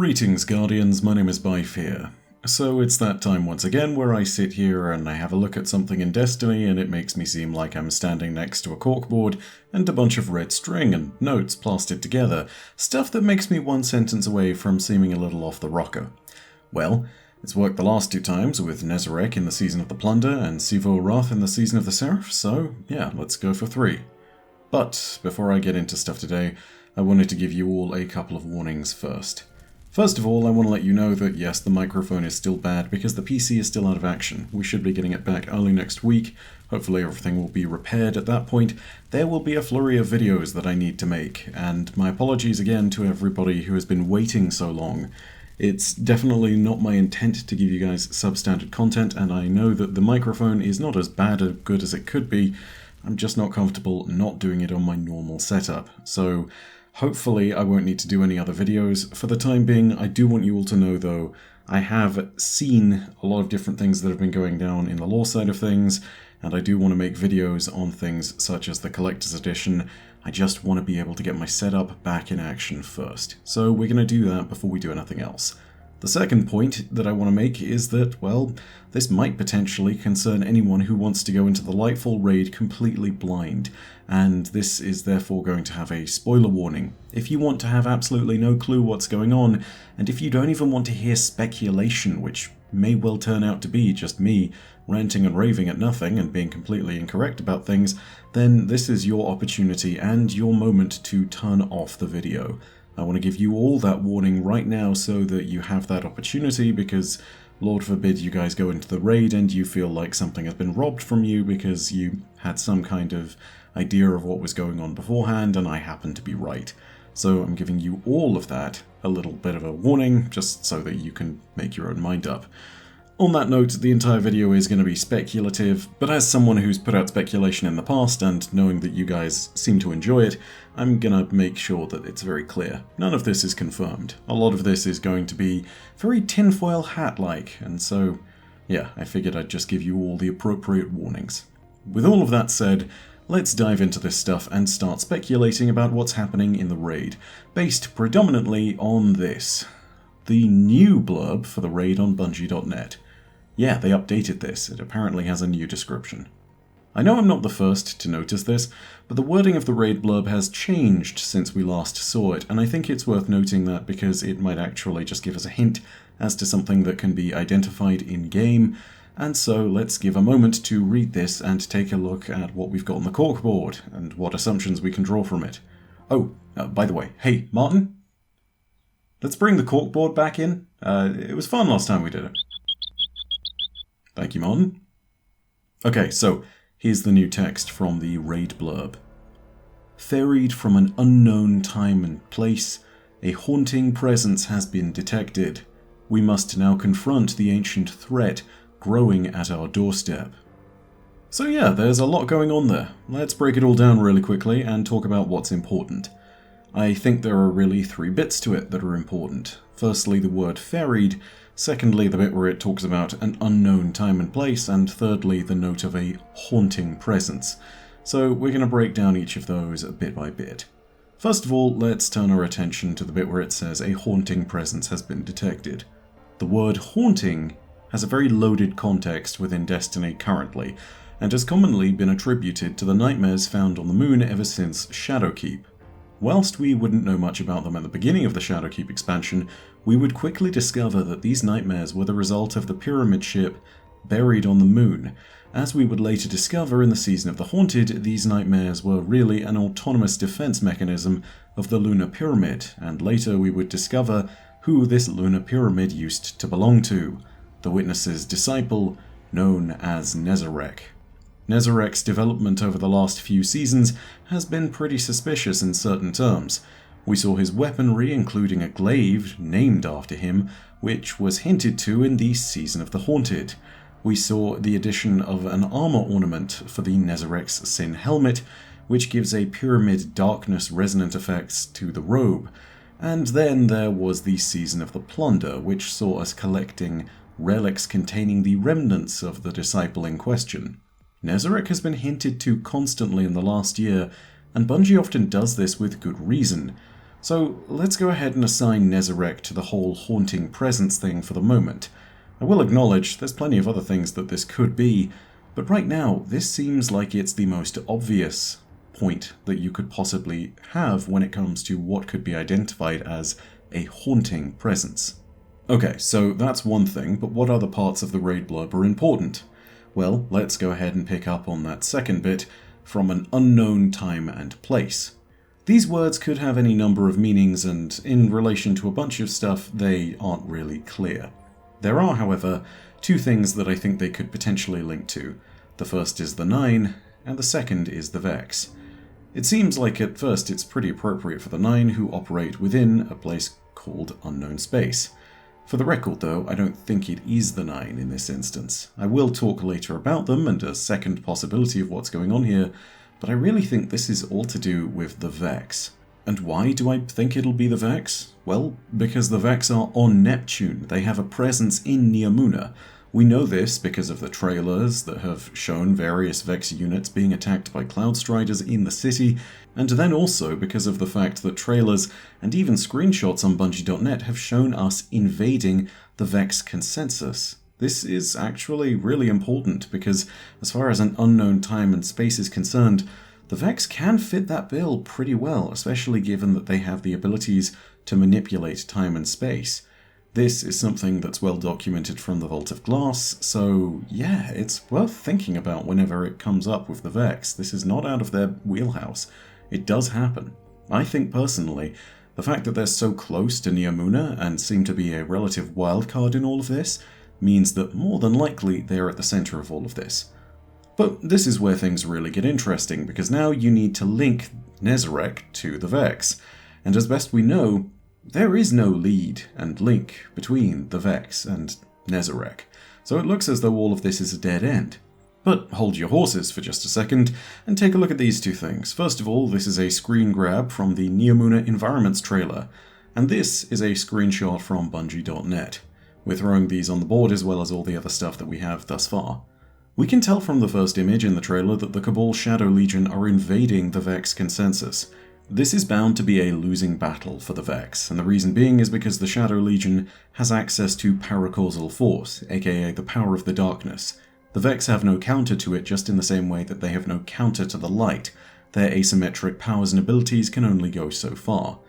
Greetings, Guardians, my name is Byf here. So it's that time once again where I sit here and I have a look at something in Destiny and it makes me seem like I'm standing next to a corkboard and a bunch of red string and notes plastered together, stuff that makes me one sentence away from seeming a little off the rocker. Well, it's worked the last two times with Nezarec in the Season of the Plunder and Sivo Wrath in the Season of the Seraph, so yeah, let's go for 3. But before I get into stuff today, I wanted to give you all a couple of warnings first. First of all, I want to let you know that yes, the microphone is still bad because the PC is still out of action. We should be getting it back early next week. Hopefully everything will be repaired at that point. There will be a flurry of videos that I need to make, and my apologies again to everybody who has been waiting so long. It's definitely not my intent to give you guys substandard content, and I know that the microphone is not as bad or good as it could be. I'm just not comfortable not doing it on my normal setup. So hopefully I won't need to do any other videos. For the time being, I do want you all to know though, I have seen a lot of different things that have been going down in the lore side of things, and I do want to make videos on things such as the Collector's Edition. I just want to be able to get my setup back in action first. So we're going to do that before we do anything else. The second point that I want to make is that, well, this might potentially concern anyone who wants to go into the Lightfall raid completely blind, and this is therefore going to have a spoiler warning. If you want to have absolutely no clue what's going on, and if you don't even want to hear speculation, which may well turn out to be just me ranting and raving at nothing and being completely incorrect about things, then this is your opportunity and your moment to turn off the video. I want to give you all that warning right now so that you have that opportunity, because Lord forbid you guys go into the raid and you feel like something has been robbed from you because you had some kind of idea of what was going on beforehand and I happen to be right. So I'm giving you all of that a little bit of a warning just so that you can make your own mind up. On that note, the entire video is going to be speculative, but as someone who's put out speculation in the past and knowing that you guys seem to enjoy it, I'm going to make sure that it's very clear. None of this is confirmed. A lot of this is going to be very tinfoil hat-like, and so, yeah, I figured I'd just give you all the appropriate warnings. With all of that said, let's dive into this stuff and start speculating about what's happening in the raid, based predominantly on this. The new blurb for the raid on Bungie.net. Yeah, they updated this. It apparently has a new description. I know I'm not the first to notice this, but the wording of the raid blurb has changed since we last saw it, and I think it's worth noting that because it might actually just give us a hint as to something that can be identified in-game, and so let's give a moment to read this and take a look at what we've got on the corkboard, and what assumptions we can draw from it. Oh, by the way, hey, Martin? Let's bring the corkboard back in. It was fun last time we did it. Thank you, Martin. Okay, so here's the new text from the raid blurb. Ferried from an unknown time and place, a haunting presence has been detected. We must now confront the ancient threat growing at our doorstep. So yeah, there's a lot going on there. Let's break it all down really quickly and talk about what's important. I think there are really 3 bits to it that are important. Firstly, the word ferried. Secondly, the bit where it talks about an unknown time and place, and thirdly, the note of a haunting presence. So we're going to break down each of those bit by bit. First of all, let's turn our attention to the bit where it says a haunting presence has been detected. The word haunting has a very loaded context within Destiny currently, and has commonly been attributed to the nightmares found on the moon ever since Shadowkeep. Whilst we wouldn't know much about them at the beginning of the Shadowkeep expansion, we would quickly discover that these nightmares were the result of the pyramid ship buried on the moon. As we would later discover in the Season of the Haunted, these nightmares were really an autonomous defense mechanism of the lunar pyramid, and later we would discover who this lunar pyramid used to belong to, the Witness's disciple, known as Nezarec. Nezarec's development over the last few seasons has been pretty suspicious in certain terms. We saw his weaponry, including a glaive named after him, which was hinted to in the Season of the Haunted. We saw the addition of an armor ornament for the Nezarec's Sin helmet, which gives a pyramid darkness resonant effects to the robe. And then there was the Season of the Plunder, which saw us collecting relics containing the remnants of the disciple in question. Nezarec has been hinted to constantly in the last year, and Bungie often does this with good reason. So let's go ahead and assign Nezarec to the whole haunting presence thing for the moment. I will acknowledge there's plenty of other things that this could be, but right now this seems like it's the most obvious point that you could possibly have when it comes to what could be identified as a haunting presence. Okay, so that's one thing, but what other parts of the raid blurb are important? Well, let's go ahead and pick up on that second bit from an unknown time and place. These words could have any number of meanings, and in relation to a bunch of stuff, they aren't really clear. There are, however, two things that I think they could potentially link to. The first is the Nine, and the second is the Vex. It seems like at first it's pretty appropriate for the Nine, who operate within a place called Unknown Space. For the record, though, I don't think it is the Nine in this instance. I will talk later about them and a second possibility of what's going on here, but I really think this is all to do with the Vex. And why do I think it'll be the Vex? Well, because the Vex are on Neptune. They have a presence in Neomuna. We know this because of the trailers that have shown various Vex units being attacked by Cloudstriders in the city, and then also because of the fact that trailers and even screenshots on Bungie.net have shown us invading the Vex consensus. This is actually really important because, as far as an unknown time and space is concerned, the Vex can fit that bill pretty well, especially given that they have the abilities to manipulate time and space. This is something that's well documented from the Vault of Glass, so yeah, it's worth thinking about whenever it comes up with the Vex. This is not out of their wheelhouse. It does happen. I think personally, the fact that they're so close to Neomuna and seem to be a relative wildcard in all of this means that more than likely they're at the center of all of this. But this is where things really get interesting, because now you need to link Nezarec to the Vex, and as best we know, there is no lead and link between the Vex and Nezarec, so it looks as though all of this is a dead end. But hold your horses for just a second and take a look at these two things. First of all, this is a screen grab from the Neomuna Environments trailer, and this is a screenshot from Bungie.net. We're throwing these on the board as well as all the other stuff that we have thus far. We can tell from the first image in the trailer that the Cabal Shadow Legion are invading the Vex consensus. This is bound to be a losing battle for the Vex, and the reason being is because the Shadow Legion has access to paracausal force, aka the power of the darkness. The Vex have no counter to it, just in the same way that they have no counter to the light. Their asymmetric powers and abilities can only go so far.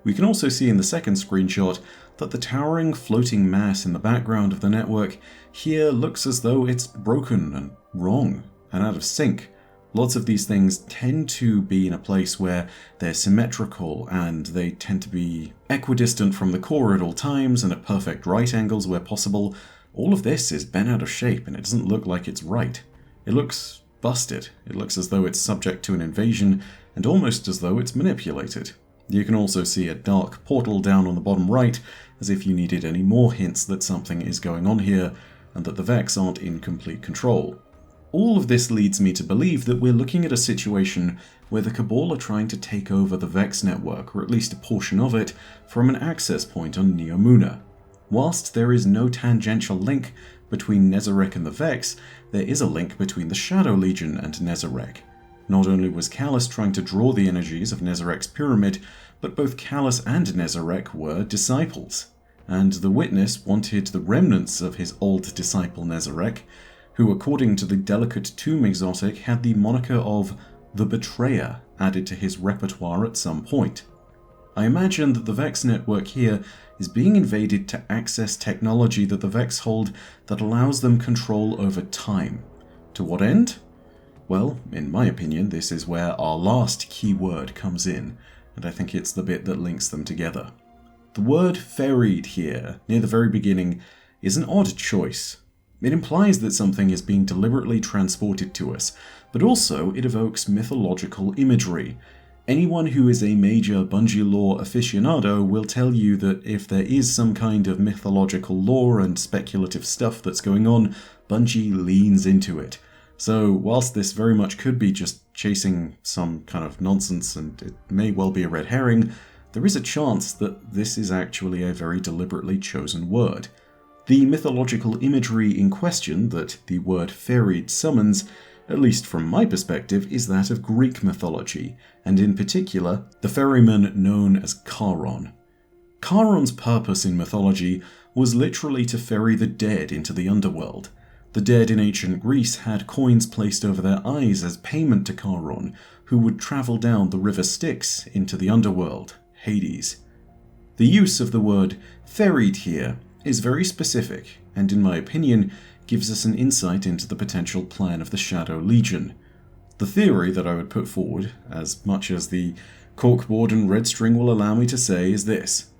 We can also see in the second screenshot that the towering floating mass in the background of the network here looks as though it's broken and wrong and out of sync. Lots of these things tend to be in a place where they're symmetrical and they tend to be equidistant from the core at all times and at perfect right angles where possible. All of this is bent out of shape and it doesn't look like it's right. It looks busted. It looks as though it's subject to an invasion and almost as though it's manipulated. You can also see a dark portal down on the bottom right, as if you needed any more hints that something is going on here, and that the Vex aren't in complete control. All of this leads me to believe that we're looking at a situation where the Cabal are trying to take over the Vex network, or at least a portion of it, from an access point on Neomuna. Whilst there is no tangential link between Nezarec and the Vex, there is a link between the Shadow Legion and Nezarec. Not only was Calus trying to draw the energies of Nezarec's pyramid, but both Calus and Nezarec were disciples, and the Witness wanted the remnants of his old disciple Nezarec, who according to the Delicate Tomb exotic had the moniker of the Betrayer added to his repertoire at some point. I imagine that the Vex network here is being invaded to access technology that the Vex hold that allows them control over time. To what end? Well, in my opinion, this is where our last key word comes in, and I think it's the bit that links them together. The word ferried here, near the very beginning, is an odd choice. It implies that something is being deliberately transported to us, but also it evokes mythological imagery. Anyone who is a major Bungie lore aficionado will tell you that if there is some kind of mythological lore and speculative stuff that's going on, Bungie leans into it. So, whilst this very much could be just chasing some kind of nonsense, and it may well be a red herring, there is a chance that this is actually a very deliberately chosen word. The mythological imagery in question that the word ferried summons at least from my perspective, is that of Greek mythology, and in particular, the ferryman known as Charon. Charon's purpose in mythology was literally to ferry the dead into the underworld. The dead in ancient Greece had coins placed over their eyes as payment to Charon, who would travel down the river Styx into the underworld, Hades. The use of the word ferried here is very specific, and in my opinion, gives us an insight into the potential plan of the Shadow Legion. The theory that I would put forward, as much as the corkboard and red string will allow me to say, is this.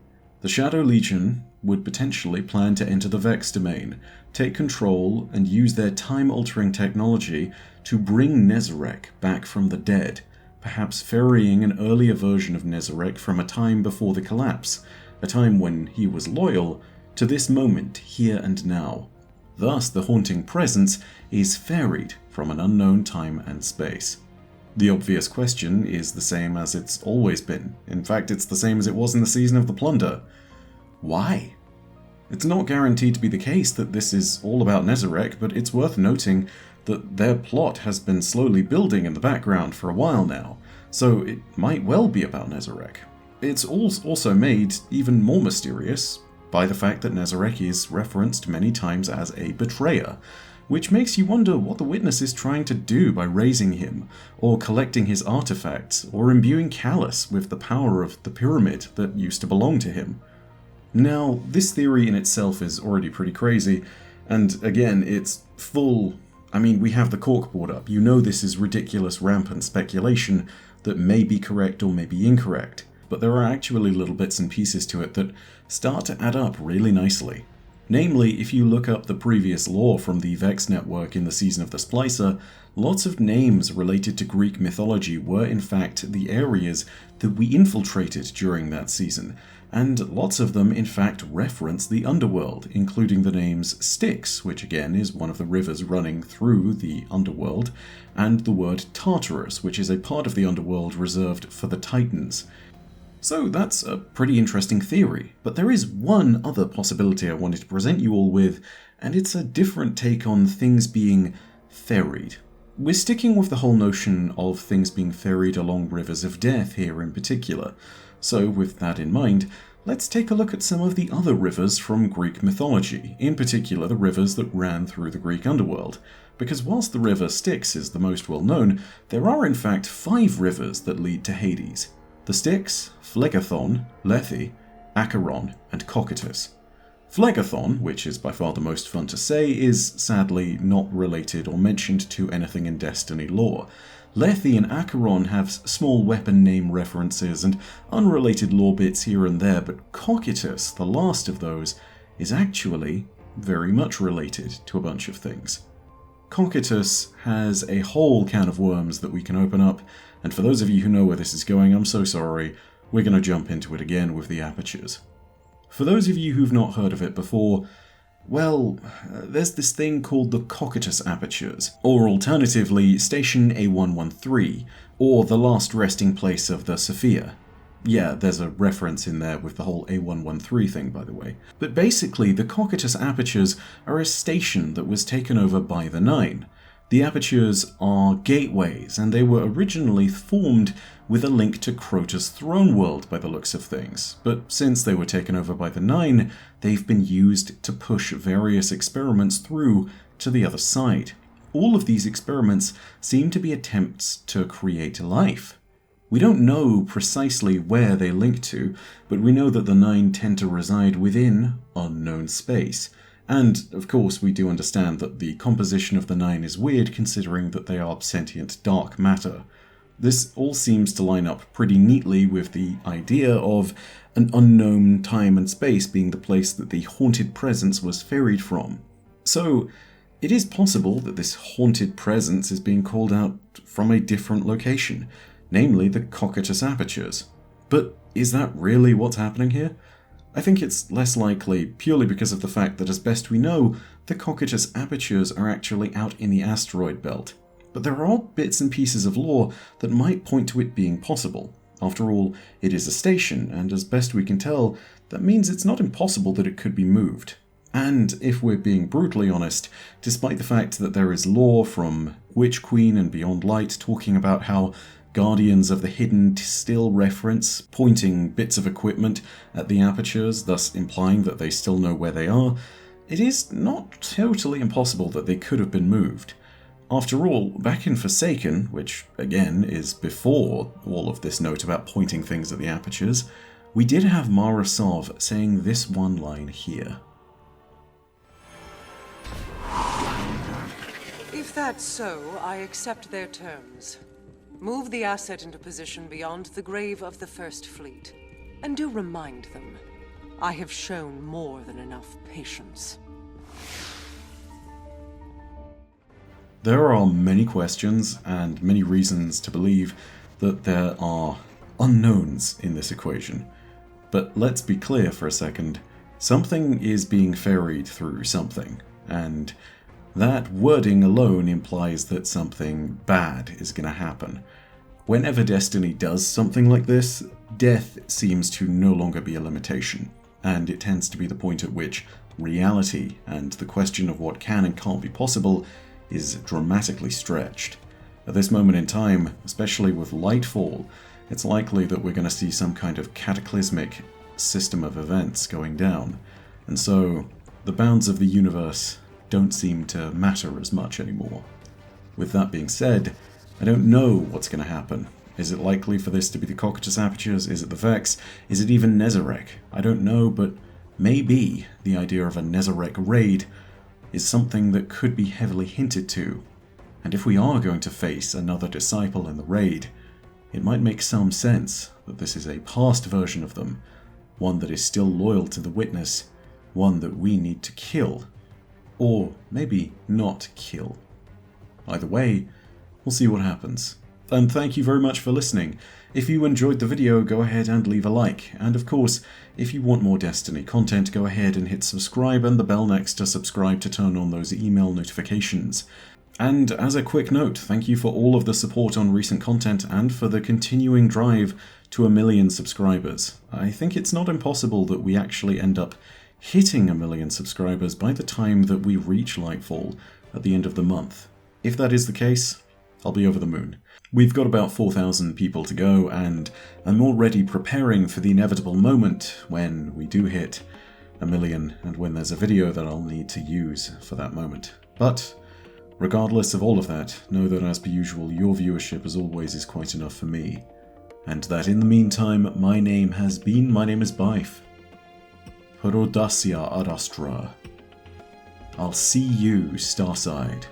The Shadow Legion would potentially plan to enter the Vex domain, take control, and use their time-altering technology to bring Nezarec back from the dead, perhaps ferrying an earlier version of Nezarec from a time before the collapse, a time when he was loyal, to this moment here and now. Thus, the haunting presence is ferried from an unknown time and space. The obvious question is the same as it's always been. In fact, it's the same as it was in the Season of the Plunder. Why? It's not guaranteed to be the case that this is all about Nezarec, but it's worth noting that their plot has been slowly building in the background for a while now, so it might well be about Nezarec. It's also made even more mysterious by the fact that Nezarec is referenced many times as a betrayer, which makes you wonder what the Witness is trying to do by raising him, or collecting his artifacts, or imbuing Callus with the power of the pyramid that used to belong to him. Now, this theory in itself is already pretty crazy, and again, it's full. We have the corkboard up. You know this is ridiculous, rampant speculation that may be correct or may be incorrect, but there are actually little bits and pieces to it that start to add up really nicely. Namely, if you look up the previous lore from the Vex network in the Season of the Splicer, lots of names related to Greek mythology were in fact the areas that we infiltrated during that season, and lots of them in fact reference the underworld, including the names Styx, which again is one of the rivers running through the underworld, and the word Tartarus, which is a part of the underworld reserved for the Titans. So that's a pretty interesting theory, but there is one other possibility I wanted to present you all with, and it's a different take on things being ferried. We're sticking with the whole notion of things being ferried along rivers of death here in particular, so with that in mind, let's take a look at some of the other rivers from Greek mythology, in particular the rivers that ran through the Greek underworld. Because whilst the river Styx is the most well known, there are in fact 5 rivers that lead to Hades. The Styx, Phlegethon, Lethe, Acheron, and Cocytus. Phlegethon, which is by far the most fun to say, is sadly not related or mentioned to anything in Destiny lore. Lethe and Acheron have small weapon name references and unrelated lore bits here and there, but Cocytus, the last of those, is actually very much related to a bunch of things. Cocytus has a whole can of worms that we can open up, and for those of you who know where this is going, I'm so sorry, we're going to jump into it again with the apertures. For those of you who've not heard of it before, well, there's this thing called the Cocytus Apertures, or alternatively, Station A113, or the last resting place of the Sophia. Yeah, there's a reference in there with the whole A113 thing, by the way. But basically, the Cocytus Apertures are a station that was taken over by the Nine. The Apertures are gateways, and they were originally formed with a link to Crota's throne world by the looks of things, but since they were taken over by the Nine, they've been used to push various experiments through to the other side. All of these experiments seem to be attempts to create life. We don't know precisely where they link to, but we know that the Nine tend to reside within unknown space. And, of course, we do understand that the composition of the Nine is weird considering that they are sentient dark matter. This all seems to line up pretty neatly with the idea of an unknown time and space being the place that the haunted presence was ferried from. So, it is possible that this haunted presence is being called out from a different location, namely the Cocytus Apertures. But is that really what's happening here? I think it's less likely purely because of the fact that, as best we know, the Cocytus Apertures are actually out in the asteroid belt. But there are bits and pieces of lore that might point to it being possible. After all, it is a station, and as best we can tell, that means it's not impossible that it could be moved. And if we're being brutally honest, despite the fact that there is lore from Witch Queen and Beyond Light talking about how Guardians of the Hidden still reference pointing bits of equipment at the apertures, thus implying that they still know where they are, it is not totally impossible that they could have been moved. After all, back in Forsaken, which again is before all of this note about pointing things at the apertures, we did have Mara Sov saying this one line here. If that's so, I accept their terms. Move the asset into position beyond the grave of the First Fleet. And do remind them, I have shown more than enough patience. There are many questions and many reasons to believe that there are unknowns in this equation. But let's be clear for a second. Something is being ferried through something, and that wording alone implies that something bad is going to happen. Whenever Destiny does something like this, death seems to no longer be a limitation, and it tends to be the point at which reality and the question of what can and can't be possible is dramatically stretched. At this moment in time, especially with Lightfall, it's likely that we're going to see some kind of cataclysmic system of events going down, and so the bounds of the universe don't seem to matter as much anymore. With that being said, I don't know what's going to happen. Is it likely for this to be the Cocytus Apertures? Is it the Vex? Is it even Nezarec? I don't know, but maybe the idea of a Nezarec raid is something that could be heavily hinted to. And if we are going to face another disciple in the raid, it might make some sense that this is a past version of them, one that is still loyal to the Witness, one that we need to kill. Or maybe not kill. Either way, we'll see what happens. And thank you very much for listening. If you enjoyed the video, go ahead and leave a like. And of course, if you want more Destiny content, go ahead and hit subscribe and the bell next to subscribe to turn on those email notifications. And as a quick note, thank you for all of the support on recent content and for the continuing drive to 1 million subscribers. I think it's not impossible that we actually end up hitting 1 million subscribers by the time that we reach Lightfall at the end of the month. If that is the case, I'll be over the moon. We've got about 4,000 people to go, and I'm already preparing for the inevitable moment when we do hit 1 million and when there's a video that I'll need to use for that moment. But regardless of all of that, know that as per usual, your viewership as always is quite enough for me. And that in the meantime, my name is Byf. Perodacia ad Astra. I'll see you, Starside.